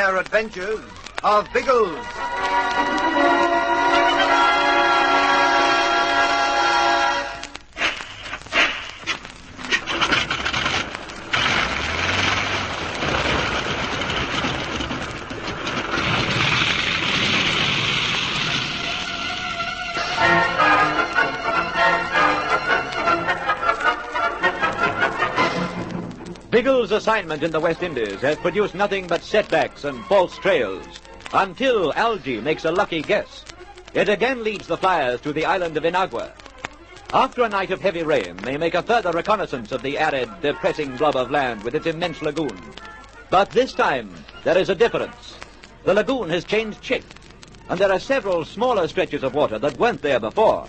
Air Adventures of Biggles. Biggles' assignment in the West Indies has produced nothing but setbacks and false trails, until Algy makes a lucky guess. It again leads the flyers to the island of Inaugura. After a night of heavy rain, they make a further reconnaissance of the arid, depressing blob of land with its immense lagoon. But this time, there is a difference. The lagoon has changed shape, and there are several smaller stretches of water that weren't there before.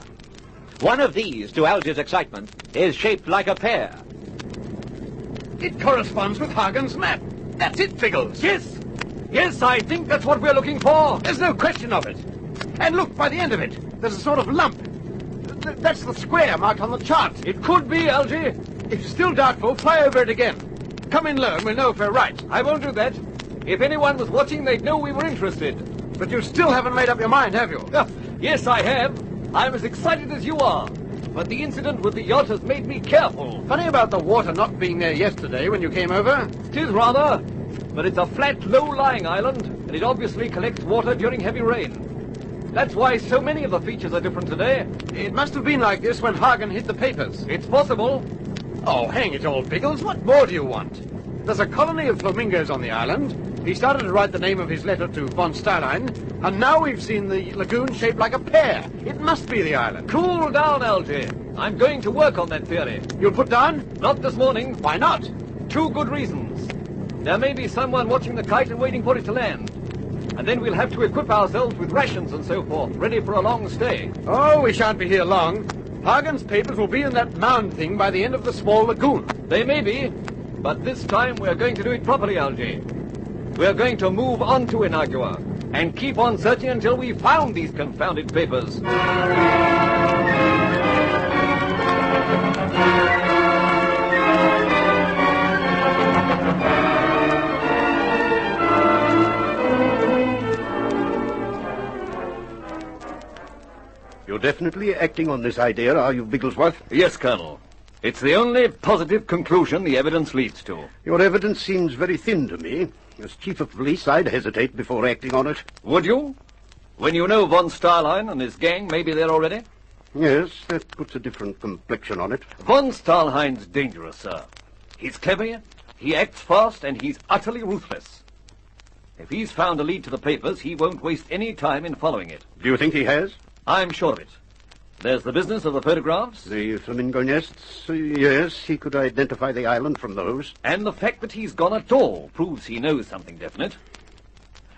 One of these, to Algy's excitement, is shaped like a pear. It corresponds with Hagen's map. That's it, Biggles. Yes, I think that's what we're looking for. There's no question of it. And look, by the end of it, there's a sort of lump. That's the square marked on the chart. It could be, Algy. If you're still doubtful, fly over it again. Come in low and we'll know if we're right. I won't do that. If anyone was watching, they'd know we were interested. But you still haven't made up your mind, have you? Yes, I have. I'm as excited as you are. But the incident with the yacht has made me careful. Funny about the water not being there yesterday when you came over. It is rather. But it's a flat, low-lying island, and it obviously collects water during heavy rain. That's why so many of the features are different today. It must have been like this when Hagen hid the papers. It's possible. Oh, hang it all, Biggles. What more do you want? There's a colony of flamingos on the island. He started to write the name of his letter to von Starlein, and now we've seen the lagoon shaped like a pear. It must be the island. Cool down, Algy. I'm going to work on that theory. You'll put down? Not this morning. Why not? 2 good reasons. There may be someone watching the kite and waiting for it to land. And then we'll have to equip ourselves with rations and so forth, ready for a long stay. Oh, we shan't be here long. Hagen's papers will be in that mound thing by the end of the small lagoon. They may be, but this time we're going to do it properly, Algy. We're going to move on to Inaugura and keep on searching until we found these confounded papers. You're definitely acting on this idea, are you, Bigglesworth? Yes, Colonel. It's the only positive conclusion the evidence leads to. Your evidence seems very thin to me. As chief of police, I'd hesitate before acting on it. Would you? When you know von Starlein and his gang may be there already? Yes, that puts a different complexion on it. Von Starlein's dangerous, sir. He's clever, he acts fast, and he's utterly ruthless. If he's found a lead to the papers, he won't waste any time in following it. Do you think he has? I'm sure of it. There's the business of the photographs. The flamingo nests? Yes, he could identify the island from those. And the fact that he's gone at all proves he knows something definite.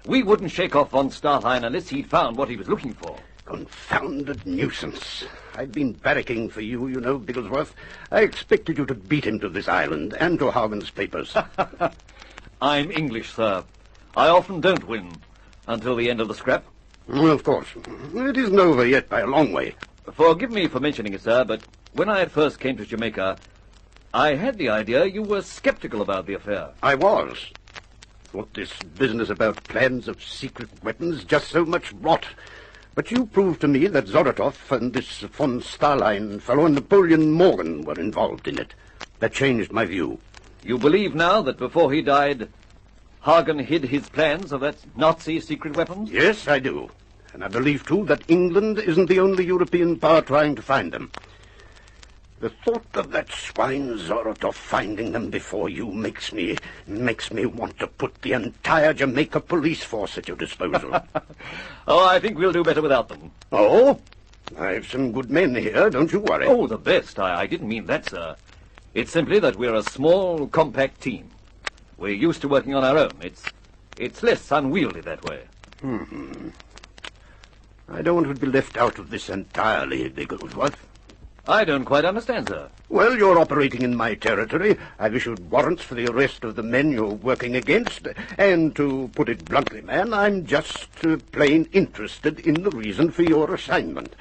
We wouldn't shake off von Starlein unless he'd found what he was looking for. Confounded nuisance. I've been barracking for you, you know, Bigglesworth. I expected you to beat him to this island and to Hagen's papers. I'm English, sir. I often don't win until the end of the scrap. Well, of course. It isn't over yet by a long way. Forgive me for mentioning it, sir, but when I first came to Jamaica, I had the idea you were skeptical about the affair. I was. Thought this business about plans of secret weapons just so much rot. But you proved to me that Zoratov and this von Starlein fellow and Napoleon Morgan were involved in it. That changed my view. You believe now that before he died, Hagen hid his plans of that Nazi secret weapons? Yes, I do. And I believe, too, that England isn't the only European power trying to find them. The thought of that swine Zoratov finding them before you makes me want to put the entire Jamaica police force at your disposal. Oh, I think we'll do better without them. Oh? I've some good men here, don't you worry. Oh, the best. I didn't mean that, sir. It's simply that we're a small, compact team. We're used to working on our own. It's less unwieldy that way. I don't want to be left out of this entirely, Bigglesworth. I don't quite understand, sir. Well, you're operating in my territory. I've issued warrants for the arrest of the men you're working against. And to put it bluntly, man, I'm just plain interested in the reason for your assignment.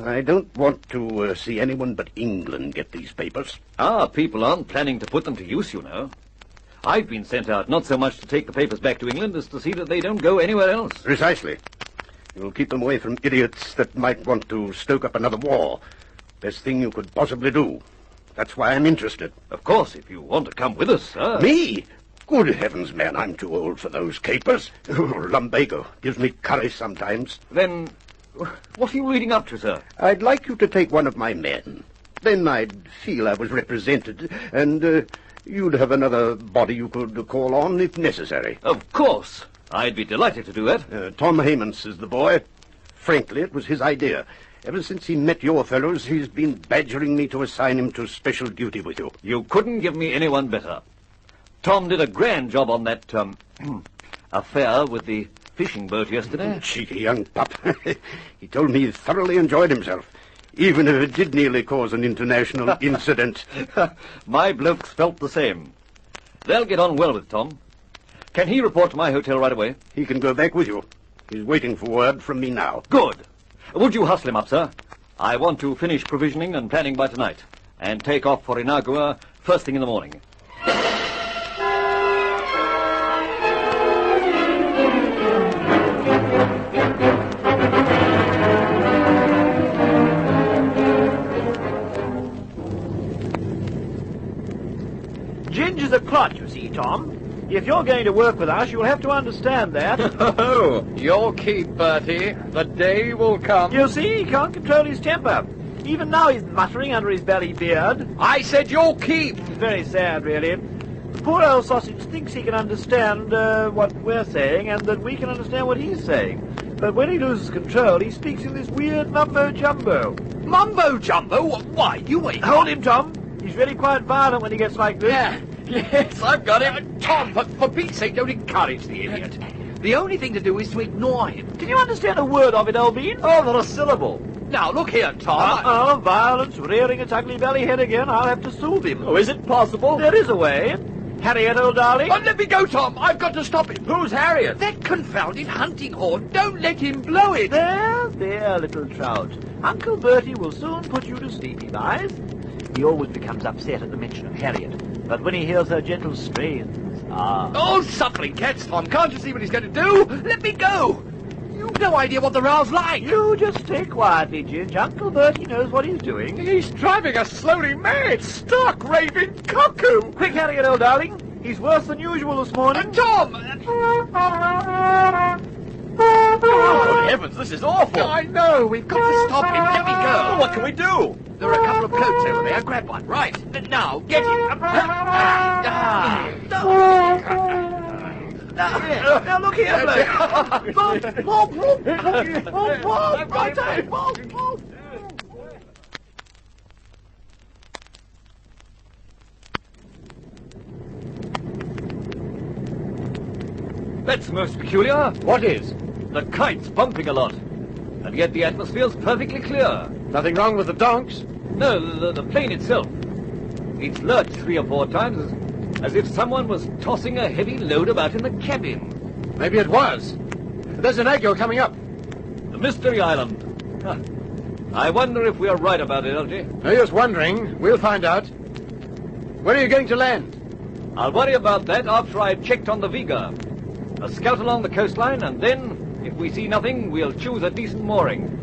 I don't want to see anyone but England get these papers. Our people aren't planning to put them to use, you know. I've been sent out not so much to take the papers back to England as to see that they don't go anywhere else. Precisely. You'll keep them away from idiots that might want to stoke up another war. Best thing you could possibly do. That's why I'm interested. Of course, if you want to come with us, sir. Me? Good heavens, man, I'm too old for those capers. Oh, lumbago gives me curry sometimes. Then, what are you leading up to, sir? I'd like you to take one of my men. Then I'd feel I was represented, and you'd have another body you could call on if necessary. Of course. I'd be delighted to do that. Tom Hammonds is the boy. Frankly, it was his idea. Ever since he met your fellows, he's been badgering me to assign him to special duty with you. You couldn't give me anyone better. Tom did a grand job on that, affair with the fishing boat yesterday. Cheeky young pup. He told me he thoroughly enjoyed himself, even if it did nearly cause an international incident. My blokes felt the same. They'll get on well with Tom. Can he report to my hotel right away? He can go back with you. He's waiting for word from me now. Good. Would you hustle him up, sir? I want to finish provisioning and planning by tonight, and take off for Inaugura first thing in the morning. Ginger's a clot, you see, Tom. If you're going to work with us, you'll have to understand that. Oh, you'll keep, Bertie. The day will come. You see, he can't control his temper. Even now he's muttering under his belly beard. I said you'll keep. It's very sad, really. The poor old sausage thinks he can understand what we're saying, and that we can understand what he's saying. But when he loses control, he speaks in this weird mumbo-jumbo. Mumbo-jumbo? Why, you ain't... Hold him, Tom. He's really quite violent when he gets like this. Yeah. Yes, I've got him. Tom, for Pete's sake, don't encourage the idiot. The only thing to do is to ignore him. Can you understand a word of it, old bean? Oh, not a syllable. Now, look here, Tom. Violence, rearing its ugly belly head again. I'll have to soothe him. Oh, is it possible? There is a way. Harriet, old darling. Oh, let me go, Tom. I've got to stop him. Who's Harriet? That confounded hunting horn. Don't let him blow it. There, little trout. Uncle Bertie will soon put you to sleep, he lies. He always becomes upset at the mention of Harriet. But when he hears her gentle strains, Oh, suckling cats, Tom. Can't you see what he's going to do? Let me go. You've no idea what the row's like. You just stay quietly, Ginge. Uncle Bertie knows what he's doing. He's driving us slowly mad, stark raving cuckoo. Quick, Harriet, old darling. He's worse than usual this morning. Tom! Oh, heavens, this is awful. I know. We've got to stop him. Let me go. What can we do? There are a couple of cloaks over there. Grab one. Right. Now, get him. Now, look here, Blake. Bob. That's most peculiar. What is? The kite's bumping a lot. And yet the atmosphere's perfectly clear. Nothing wrong with the donks? No, the plane itself. It's lurched 3 or 4 times as if someone was tossing a heavy load about in the cabin. Maybe it was. There's an echo coming up. The Mystery Island. Huh. I wonder if we're right about it, LG. No use wondering. We'll find out. When are you going to land? I'll worry about that after I've checked on the Viga. A scout along the coastline, and then, if we see nothing, we'll choose a decent mooring.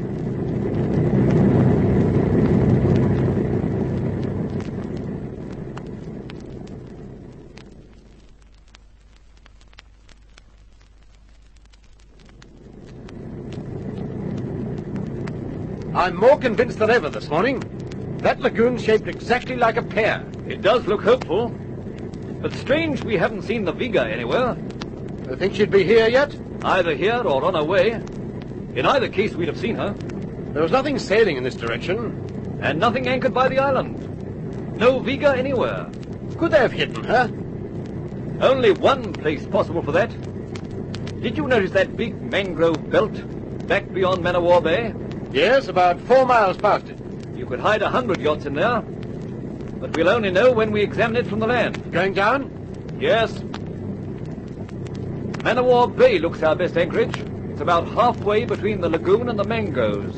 I'm more convinced than ever this morning. That lagoon's shaped exactly like a pear. It does look hopeful. But strange we haven't seen the Viga anywhere. You think she'd be here yet? Either here or on her way. In either case, we'd have seen her. There was nothing sailing in this direction. And nothing anchored by the island. No Viga anywhere. Could they have hidden her? Only one place possible for that. Did you notice that big mangrove belt back beyond Man of War Bay? Yes, about 4 miles past it. You could hide 100 yachts in there. But we'll only know when we examine it from the land. Going down? Yes. Man of War Bay looks our best anchorage. It's about halfway between the lagoon and the mangroves.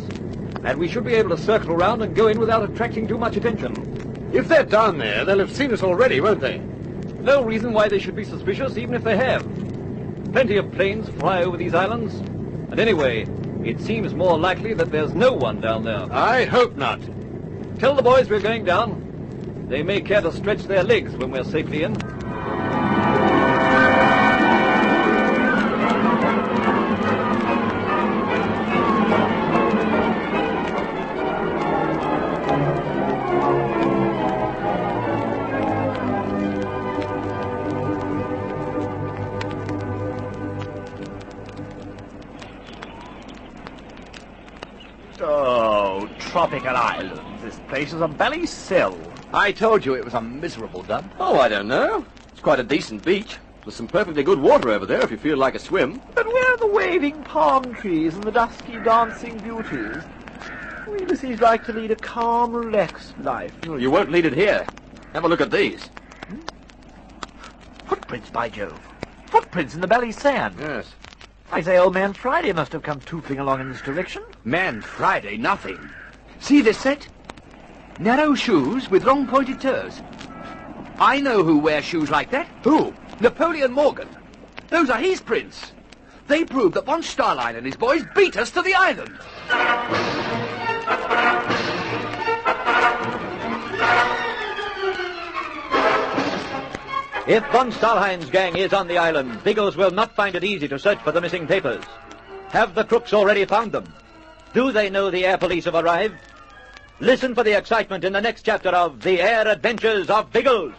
And we should be able to circle around and go in without attracting too much attention. If they're down there, they'll have seen us already, won't they? No reason why they should be suspicious, even if they have. Plenty of planes fly over these islands. And anyway, it seems more likely that there's no one down there. I hope not. Tell the boys we're going down. They may care to stretch their legs when we're safely in. Oh, tropical islands. This place is a bally cell. I told you it was a miserable dump. Oh, I don't know. It's quite a decent beach. There's some perfectly good water over there if you feel like a swim. But where are the waving palm trees and the dusky dancing beauties? Ulysses like to lead a calm, relaxed life. Well, you won't lead it here. Have a look at these. Footprints, by Jove. Footprints in the bally sand. Yes. I say old man Friday must have come tootling along in this direction. Man Friday, nothing. See this set? Narrow shoes with long pointed toes. I know who wears shoes like that. Who? Napoleon Morgan. Those are his prints. They prove that von Starline and his boys beat us to the island. If von Stahlhein's gang is on the island, Biggles will not find it easy to search for the missing papers. Have the crooks already found them? Do they know the air police have arrived? Listen for the excitement in the next chapter of The Air Adventures of Biggles.